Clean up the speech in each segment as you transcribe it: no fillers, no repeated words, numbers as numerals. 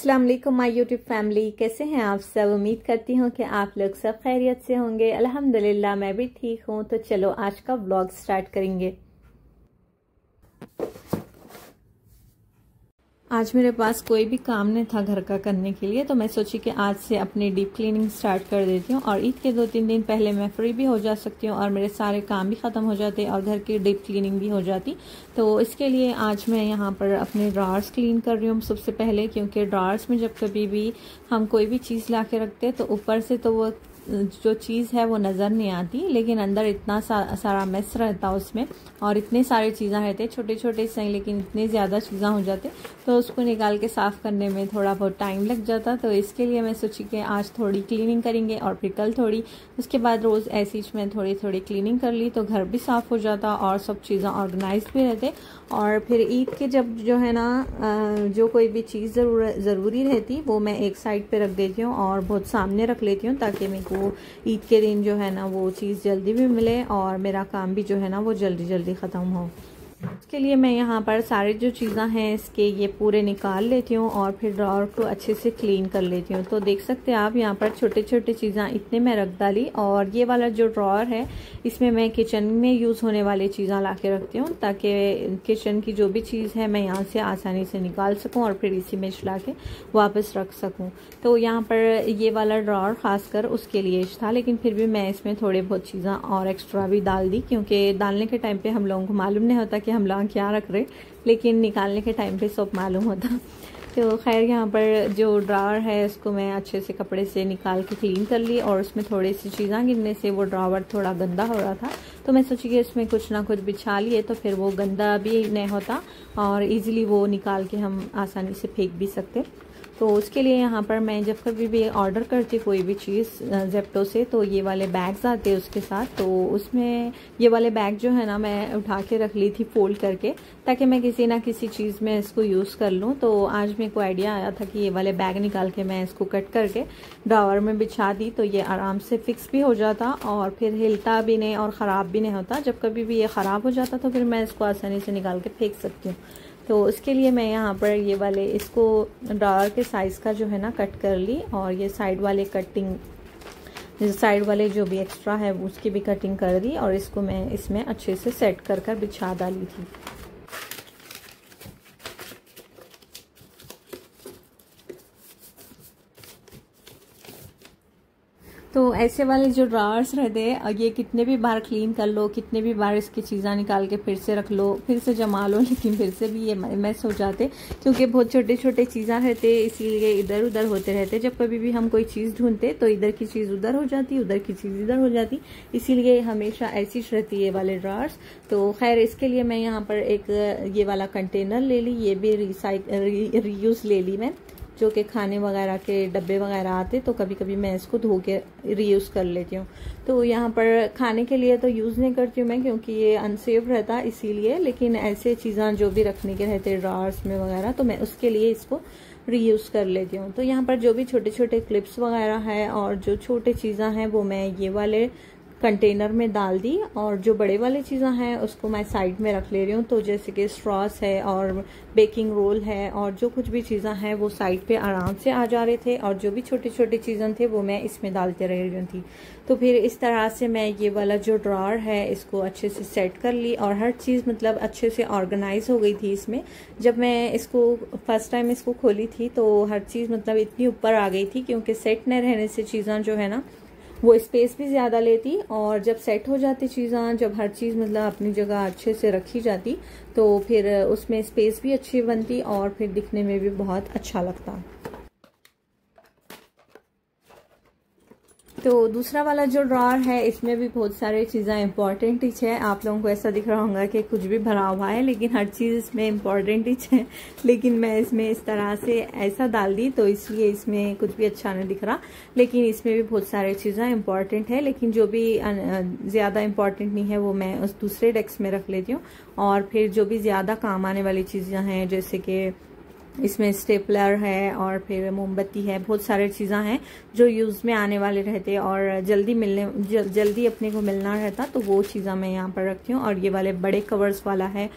अस्सलाम वालेकुम my YouTube family, कैसे हैं आप सब। उम्मीद करती हूँ कि आप लोग सब खैरियत से होंगे। अल्हम्दुलिल्लाह मैं भी ठीक हूँ। तो चलो आज का व्लॉग स्टार्ट करेंगे। आज मेरे पास कोई भी काम नहीं था घर का करने के लिए, तो मैं सोची कि आज से अपनी डीप क्लीनिंग स्टार्ट कर देती हूँ और ईद के 2-3 दिन पहले मैं फ्री भी हो जा सकती हूँ और मेरे सारे काम भी ख़त्म हो जाते और घर की डीप क्लीनिंग भी हो जाती। तो इसके लिए आज मैं यहाँ पर अपने ड्रार्स क्लीन कर रही हूँ सबसे पहले, क्योंकि ड्रार्स में जब कभी भी हम कोई भी चीज़ ला के रखते हैं तो ऊपर से तो वो जो चीज़ है वो नज़र नहीं आती, लेकिन अंदर इतना सारा मेस रहता उसमें और इतने सारे चीज़ें रहते, छोटे छोटे से लेकिन इतने ज़्यादा चीज़ें हो जाते, तो उसको निकाल के साफ़ करने में थोड़ा बहुत टाइम लग जाता। तो इसके लिए मैं सोची कि आज थोड़ी क्लीनिंग करेंगे और फिर कल थोड़ी, उसके बाद रोज़ ऐसी मैं थोड़ी थोड़ी क्लीनिंग कर ली तो घर भी साफ़ हो जाता और सब चीज़ें ऑर्गेनाइज भी रहते। और फिर ईद के जब जो है ना जो कोई भी चीज़ ज़रूरी रहती वो मैं एक साइड पे रख देती हूँ और बहुत सामने रख लेती हूँ, ताकि मेरे को ईद के दिन जो है ना वो चीज़ जल्दी भी मिले और मेरा काम भी जो है ना वो जल्दी जल्दी ख़त्म हो। उसके लिए मैं यहाँ पर सारी जो चीज़ें हैं इसके ये पूरे निकाल लेती हूँ और फिर ड्रॉर को अच्छे से क्लीन कर लेती हूँ। तो देख सकते हैं आप यहाँ पर छोटे छोटे चीज़ें इतने मैं रख डाली। और ये वाला जो ड्रॉर है इसमें मैं किचन में यूज़ होने वाली चीज़ें ला के रखती हूँ, ताकि किचन की जो भी चीज़ है मैं यहाँ से आसानी से निकाल सकूँ और फिर इसी में ला के वापस रख सकूँ। तो यहाँ पर ये वाला ड्रॉर ख़ासकर उसके लिए था, लेकिन फिर भी मैं इसमें थोड़े बहुत चीज़ें और एक्स्ट्रा भी डाल दी, क्योंकि डालने के टाइम पे हम लोगों को मालूम नहीं होता कि हम लोग क्या रख रहे, लेकिन निकालने के टाइम पे सब मालूम होता। तो खैर यहाँ पर जो ड्रावर है उसको मैं अच्छे से कपड़े से निकाल के क्लीन कर ली और उसमें थोड़ी सी चीज़ें गिरने से वो ड्रावर थोड़ा गंदा हो रहा था, तो मैं सोची कि इसमें कुछ ना कुछ बिछा लिए तो फिर वो गंदा भी नहीं होता और इजीली वो निकाल के हम आसानी से फेंक भी सकते। तो उसके लिए यहाँ पर मैं जब कभी भी ऑर्डर करती कोई भी चीज़ जेप्टो से तो ये वाले बैग्स आते हैं उसके साथ, तो उसमें ये वाले बैग जो है ना मैं उठा के रख ली थी फोल्ड करके, ताकि मैं किसी ना किसी चीज़ में इसको यूज़ कर लूँ। तो आज मेरे को आइडिया आया था कि ये वाले बैग निकाल के मैं इसको कट करके ड्रावर में बिछा दी तो ये आराम से फिक्स भी हो जाता और फिर हिलता भी नहीं और ख़राब भी नहीं होता। जब कभी भी ये ख़राब हो जाता तो फिर मैं इसको आसानी से निकाल के फेंक सकती हूँ। तो उसके लिए मैं यहाँ पर ये वाले इसको ड्रावर के साइज़ का जो है ना कट कर ली और ये साइड वाले साइड वाले जो भी एक्स्ट्रा है उसकी भी कटिंग कर दी और इसको मैं इसमें अच्छे से सेट कर बिछा डाली थी। तो ऐसे वाले जो ड्रावर्स रहते हैं ये कितने भी बार क्लीन कर लो, कितने भी बार इसकी चीज़ें निकाल के फिर से रख लो, फिर से जमा लो, लेकिन फिर से भी ये मैस हो जाते, क्योंकि बहुत छोटे छोटे चीज़ें रहते, इसीलिए इधर उधर होते रहते। जब कभी भी हम कोई चीज़ ढूंढते तो इधर की चीज़ उधर हो जाती, उधर की चीज़ इधर हो जाती, इसीलिए हमेशा ऐसी रहती है वाले ड्रावर्स। तो खैर इसके लिए मैं यहाँ पर एक ये वाला कंटेनर ले ली, ये भी रीयूज़ ले ली मैं, जो कि खाने वगैरह के डब्बे वगैरह आते, तो कभी कभी मैं इसको धो के रीयूज़ कर लेती हूँ। तो यहाँ पर खाने के लिए तो यूज़ नहीं करती हूँ मैं, क्योंकि ये अनसेफ रहता इसीलिए, लेकिन ऐसे चीज़ें जो भी रखने के रहते ड्रावर्स में वगैरह तो मैं उसके लिए इसको रीयूज़ कर लेती हूँ। तो यहाँ पर जो भी छोटे छोटे क्लिप्स वगैरह है और जो छोटे चीज़ें हैं वो मैं ये वाले कंटेनर में डाल दी और जो बड़े वाली चीज़ें हैं उसको मैं साइड में रख ले रही हूँ। तो जैसे कि स्ट्रॉस है और बेकिंग रोल है और जो कुछ भी चीज़ें हैं वो साइड पे आराम से आ जा रहे थे और जो भी छोटी छोटी चीज़ें थे वो मैं इसमें डालते रह रही थी। तो फिर इस तरह से मैं ये वाला जो ड्रॉर है इसको अच्छे से सेट कर ली और हर चीज़ मतलब अच्छे से ऑर्गेनाइज हो गई थी इसमें। जब मैं इसको फर्स्ट टाइम इसको खोली थी तो हर चीज़ मतलब इतनी ऊपर आ गई थी, क्योंकि सेट न रहने से चीज़ें जो है ना वो स्पेस भी ज़्यादा लेती और जब सेट हो जाती चीज़ें, जब हर चीज़ मतलब अपनी जगह अच्छे से रखी जाती तो फिर उसमें स्पेस भी अच्छी बनती और फिर दिखने में भी बहुत अच्छा लगता। तो दूसरा वाला जो ड्रॉर है इसमें भी बहुत सारी चीज़ें इंपॉर्टेंट ही है। आप लोगों को ऐसा दिख रहा होगा कि कुछ भी भरा हुआ है, लेकिन हर चीज़ इसमें इम्पॉर्टेंट ही है, लेकिन मैं इसमें इस तरह से ऐसा डाल दी तो इसलिए इसमें कुछ भी अच्छा नहीं दिख रहा, लेकिन इसमें भी बहुत सारी चीज़ें इंपॉर्टेंट है, लेकिन जो भी ज़्यादा इंपॉर्टेंट नहीं है वो मैं उस दूसरे डेस्क में रख लेती हूँ। और फिर जो भी ज़्यादा काम आने वाली चीज़ें हैं जैसे कि इसमें स्टेपलर है और फिर मोमबत्ती है, बहुत सारे चीज़ें हैं जो यूज़ में आने वाले रहते और जल्दी अपने को मिलना रहता, तो वो चीज़ें मैं यहाँ पर रखती हूँ। और ये वाले बड़े कवर्स वाला है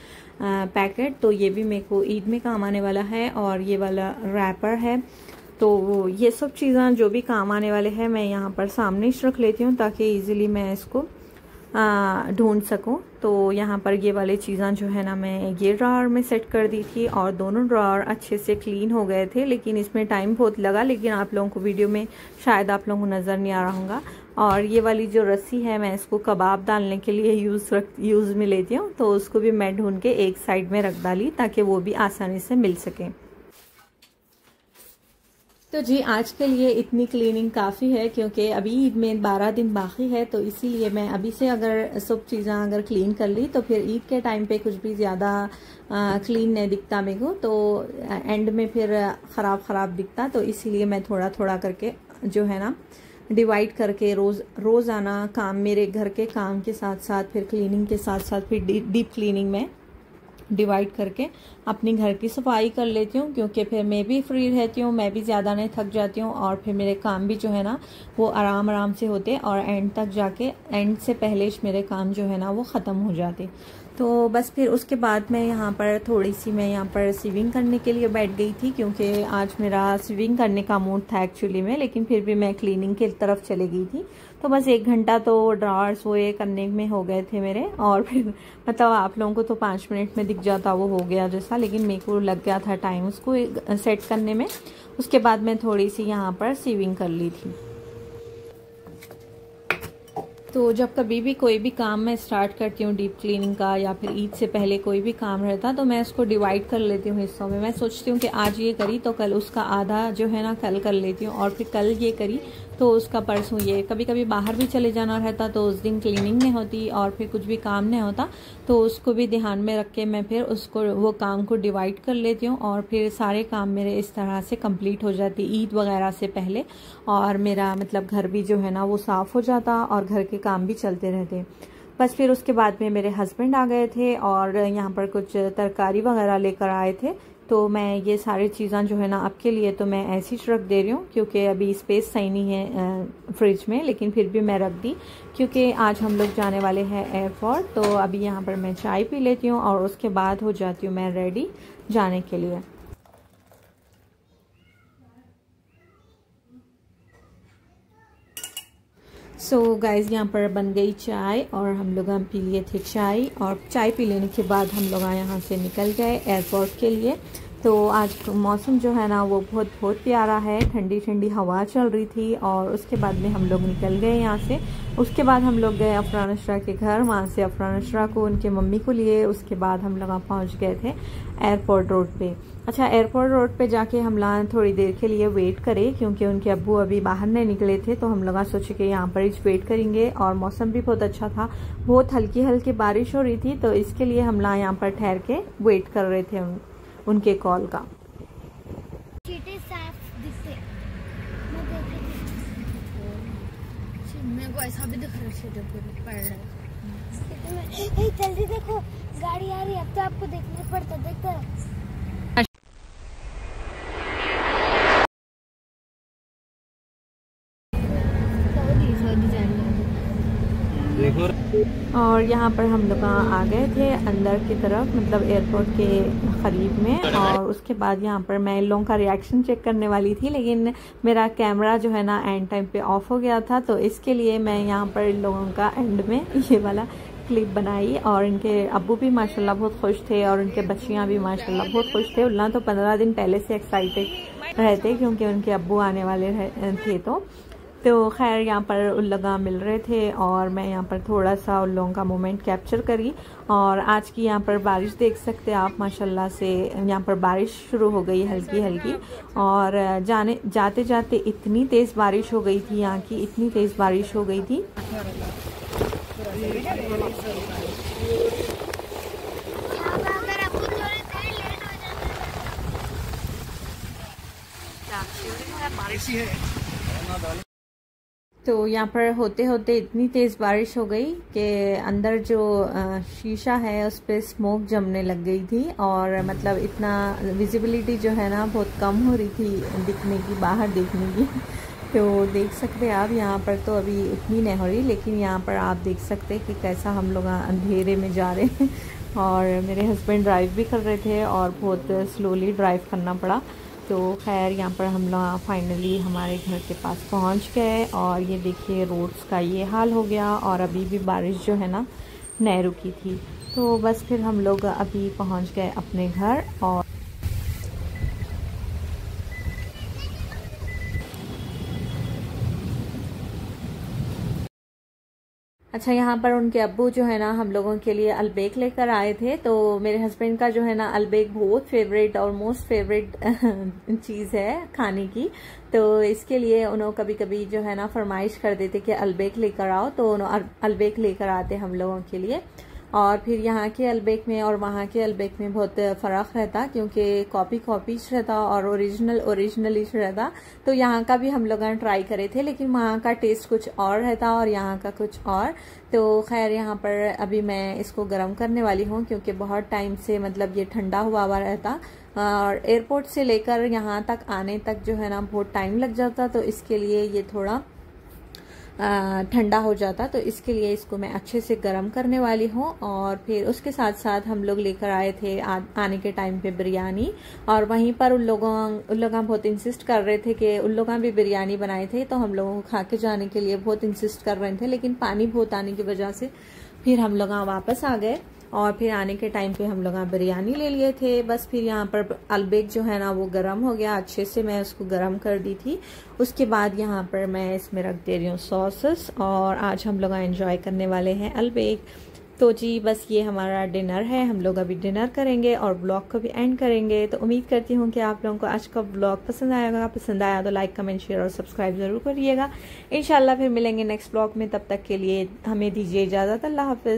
पैकेट, तो ये भी मेरे को ईद में काम आने वाला है। और ये वाला रैपर है, तो ये सब चीज़ें जो भी काम आने वाले हैं मैं यहाँ पर सामने ही रख लेती हूँ ताकि इजीली मैं इसको ढूंढ सकूं। तो यहाँ पर ये वाली चीज़ें जो है ना मैं ये ड्रॉअर में सेट कर दी थी और दोनों ड्रॉअर अच्छे से क्लीन हो गए थे, लेकिन इसमें टाइम बहुत लगा, लेकिन आप लोगों को वीडियो में शायद आप लोगों को नज़र नहीं आ रहा होगा। और ये वाली जो रस्सी है मैं इसको कबाब डालने के लिए यूज़ में लेती हूँ, तो उसको भी मैं ढूंढ के एक साइड में रख डाली ताकि वो भी आसानी से मिल सके। तो जी आज के लिए इतनी क्लीनिंग काफ़ी है, क्योंकि अभी ईद में 12 दिन बाकी है, तो इसीलिए मैं अभी से अगर सब चीज़ें अगर क्लीन कर ली तो फिर ईद के टाइम पे कुछ भी ज़्यादा क्लीन नहीं दिखता मेरे को, तो एंड में फिर ख़राब दिखता। तो इसीलिए मैं थोड़ा थोड़ा करके जो है ना डिवाइड करके रोज़ाना काम, मेरे घर के काम के साथ साथ फिर क्लीनिंग के साथ साथ फिर डीप क्लीनिंग में डिवाइड करके अपनी घर की सफाई कर लेती हूँ, क्योंकि फिर मैं भी फ्री रहती हूँ, मैं भी ज़्यादा नहीं थक जाती हूँ और फिर मेरे काम भी जो है ना वो आराम से होते और एंड तक जाके एंड से पहले मेरे काम जो है ना वो ख़त्म हो जाते। तो बस फिर उसके बाद मैं यहाँ पर थोड़ी सी मैं यहाँ पर स्विमिंग करने के लिए बैठ गई थी, क्योंकि आज मेरा स्विमिंग करने का मूड था एक्चुअली में, लेकिन फिर भी मैं क्लीनिंग की तरफ चली गई थी। तो बस 1 घंटा तो ड्रॉअर्स वो ये करने में हो गए थे मेरे, और फिर मतलब आप लोगों को तो 5 मिनट में दिख जाता वो हो गया जैसा, लेकिन मेरे को लग गया था टाइम उसको सेट करने में। उसके बाद मैं थोड़ी सी यहाँ पर स्विमिंग कर ली थी। तो जब कभी भी कोई भी काम मैं स्टार्ट करती हूँ डीप क्लीनिंग का, या फिर ईद से पहले कोई भी काम रहता, तो मैं इसको डिवाइड कर लेती हूँ हिस्सों में। मैं सोचती हूँ कि आज ये करी तो कल उसका आधा जो है ना कल कर लेती हूँ, और फिर कल ये करी तो उसका परसों ये। कभी कभी बाहर भी चले जाना रहता तो उस दिन क्लीनिंग नहीं होती और फिर कुछ भी काम नहीं होता, तो उसको भी ध्यान में रख के मैं फिर उसको वो काम को डिवाइड कर लेती हूँ, और फिर सारे काम मेरे इस तरह से कंप्लीट हो जाती ईद वगैरह से पहले। और मेरा मतलब घर भी जो है ना वो साफ़ हो जाता और घर के काम भी चलते रहते। बस फिर उसके बाद में मेरे हस्बैंड आ गए थे और यहाँ पर कुछ तरकारी वगैरह लेकर आए थे, तो मैं ये सारी चीज़ें जो है ना आपके लिए तो मैं ऐसी रख दे रही हूँ, क्योंकि अभी स्पेस सही नहीं है फ्रिज में, लेकिन फिर भी मैं रख दी क्योंकि आज हम लोग जाने वाले हैं एयरपोर्ट। तो अभी यहाँ पर मैं चाय पी लेती हूँ और उसके बाद हो जाती हूँ मैं रेडी जाने के लिए। सो गाइज यहाँ पर बन गई चाय और हम लोग पी लिए थे चाय, और चाय पी लेने के बाद हम लोग यहाँ से निकल गए एयरपोर्ट के लिए। तो आज मौसम जो है ना वो बहुत प्यारा है, ठंडी ठंडी हवा चल रही थी, और उसके बाद में हम लोग निकल गए यहाँ से। उसके बाद हम लोग गए अफरा नशरा के घर, वहाँ से अफरा नशरा को उनके मम्मी को लिए। उसके बाद हम लोग पहुँच गए थे एयरपोर्ट रोड पे। अच्छा, एयरपोर्ट रोड पे जाके हम लोग थोड़ी देर के लिए वेट करे, क्योंकि उनके अब्बू अभी बाहर नहीं निकले थे, तो हम लोग सोचे कि यहाँ पर ही वेट करेंगे। और मौसम भी बहुत अच्छा था, बहुत हल्की हल्की बारिश हो रही थी, तो इसके लिए हम लोग यहाँ पर ठहर के वेट कर रहे थे उनके कॉल का। मेरे को ऐसा भी दिख रहा है, जल्दी देखो गाड़ी आ रही है, अब तो आपको देखना पड़ता, देखो। और यहाँ पर हम लोग आ गए थे अंदर की तरफ, मतलब एयरपोर्ट के करीब में। और उसके बाद यहाँ पर मैं इन लोगों का रिएक्शन चेक करने वाली थी, लेकिन मेरा कैमरा जो है ना एंड टाइम पे ऑफ हो गया था, तो इसके लिए मैं यहाँ पर इन लोगों का एंड में ये वाला क्लिप बनाई। और इनके अब्बू भी माशाल्लाह बहुत खुश थे और उनके बच्चियाँ भी माशाल्लाह बहुत खुश थे। उल्ला तो 15 दिन पहले से एक्साइटेड रहते क्योंकि उनके अब्बू आने वाले थे। तो खैर यहाँ पर उन लोग मिल रहे थे और मैं यहाँ पर थोड़ा सा उन लोगों का मोमेंट कैप्चर करी। और आज की यहाँ पर बारिश देख सकते हैं आप, माशाल्लाह से यहाँ पर बारिश शुरू हो गई हल्की हल्की। और जाते जाते इतनी तेज़ बारिश हो गई थी, यहाँ की इतनी तेज़ बारिश हो गई थी। तो यहाँ पर होते होते इतनी तेज़ बारिश हो गई कि अंदर जो शीशा है उस पर स्मोक जमने लग गई थी, और मतलब इतना विजिबिलिटी जो है ना बहुत कम हो रही थी दिखने की, बाहर देखने की। तो देख सकते हैं आप यहाँ पर तो अभी उतनी नहीं हो रही, लेकिन यहाँ पर आप देख सकते हैं कि कैसा हम लोग अंधेरे में जा रहे हैं। और मेरे हस्बैंड ड्राइव भी कर रहे थे और बहुत स्लोली ड्राइव करना पड़ा। तो खैर यहाँ पर हम लोग फाइनली हमारे घर के पास पहुँच गए, और ये देखिए रोड्स का ये हाल हो गया, और अभी भी बारिश जो है ना नहीं रुकी थी। तो बस फिर हम लोग अभी पहुँच गए अपने घर। और अच्छा, यहाँ पर उनके अब्बू जो है ना हम लोगों के लिए अलबेक लेकर आए थे। तो मेरे हस्बैंड का जो है ना अलबेक बहुत फेवरेट और मोस्ट फेवरेट चीज़ है खाने की। तो इसके लिए उन्होंने कभी कभी जो है ना फरमाइश कर देते कि अलबेक लेकर आओ, तो उन्होंने अलबेक लेकर आते हम लोगों के लिए। और फिर यहाँ के अलबेक में और वहाँ के अलबेक में बहुत फ़र्क रहता, क्योंकि कॉपी रहता और ओरिजिनलिश रहता। तो यहाँ का भी हम लोग ट्राई करे थे, लेकिन वहाँ का टेस्ट कुछ और रहता और यहाँ का कुछ और। तो खैर यहाँ पर अभी मैं इसको गर्म करने वाली हूँ, क्योंकि बहुत टाइम से मतलब ये ठंडा हुआ रहता, और एयरपोर्ट से लेकर यहाँ तक आने तक जो है ना बहुत टाइम लग जाता। तो इसके लिए ये थोड़ा ठंडा हो जाता, तो इसके लिए इसको मैं अच्छे से गर्म करने वाली हूँ। और फिर उसके साथ साथ हम लोग लेकर आए थे आने के टाइम पे बिरयानी, और वहीं पर उन लोगों बहुत इंसिस्ट कर रहे थे कि उन लोगों भी बिरयानी बनाए थे। तो हम लोगों को खा के जाने के लिए बहुत इंसिस्ट कर रहे थे, लेकिन पानी बहुत आने की वजह से फिर हम लोग वापस आ गए। और फिर आने के टाइम पे हम लोग बिरयानी ले लिए थे। बस फिर यहाँ पर अलबेक जो है ना वो गरम हो गया अच्छे से, मैं उसको गरम कर दी थी। उसके बाद यहाँ पर मैं इसमें रख दे रही हूँ सॉसेस, और आज हम लोग एंजॉय करने वाले हैं अलबेक। तो जी बस ये हमारा डिनर है, हम लोग अभी डिनर करेंगे और ब्लॉग को भी एंड करेंगे। तो उम्मीद करती हूँ कि आप लोगों को आज का ब्लॉग पसंद आएगा। पसंद आया तो लाइक कमेंट शेयर और सब्सक्राइब जरूर करिएगा। इंशाल्लाह फिर मिलेंगे नेक्स्ट ब्लॉग में, तब तक के लिए हमें दीजिए इजाज़त। अल्लाह हाफिज़।